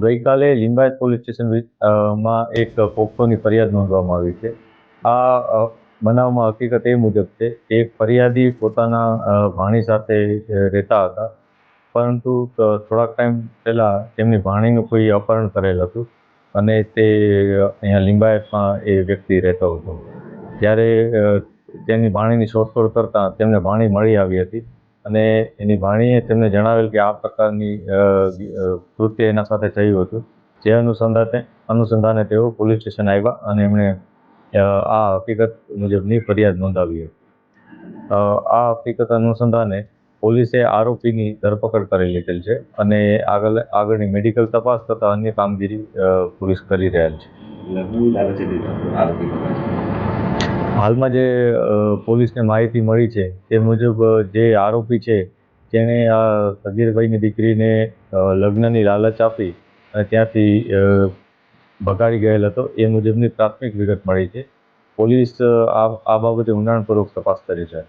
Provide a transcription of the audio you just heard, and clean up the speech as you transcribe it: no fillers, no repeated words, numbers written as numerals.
ગઈકાલે Limbayat police station માં એક પોક્સોની ફરિયાદ નોંધવામાં આવી છે. આ બનાવમાં હકીકત એ મુજબ છે કે એક ફરિયાદી પોતાના ભાણી સાથે રહેતા હતા, પરંતુ થોડાક ટાઈમ પહેલાં તેમની ભાણીનું કોઈ અપહરણ કરેલ હતું અને તે અહીંયા લિંબાયતમાં એ વ્યક્તિ રહેતો હતો. ત્યારે તેની ભાણીની શોધખોળ કરતાં તેમને ભાણી મળી આવી હતી અને એની ભાણીએ તેમને જણાવેલ કે આ પ્રકારની કૃત્ય એના સાથે થયું હતું. જે અનુસંધાને તેઓ પોલીસ સ્ટેશન આવ્યા અને એમણે આ હકીકત મુજબની ફરિયાદ નોંધાવી હતી. આ હકીકત અનુસંધાને પોલીસે આરોપીની ધરપકડ કરી લીધેલ છે અને આગળની મેડિકલ તપાસ તથા અન્ય કામગીરી પોલીસ કરી રહેલ છે. હાલમાં જે પોલીસને માહિતી મળી છે તે મુજબ જે આરોપી છે તેણે આ સગીરભાઈની દીકરીને લગ્નની લાલચ આપી અને ત્યાંથી ભગાડી ગયેલ હતો. એ મુજબની પ્રાથમિક વિગત મળી છે. પોલીસ આ બાબતે ઊંડાણપૂર્વક તપાસ કરી છે.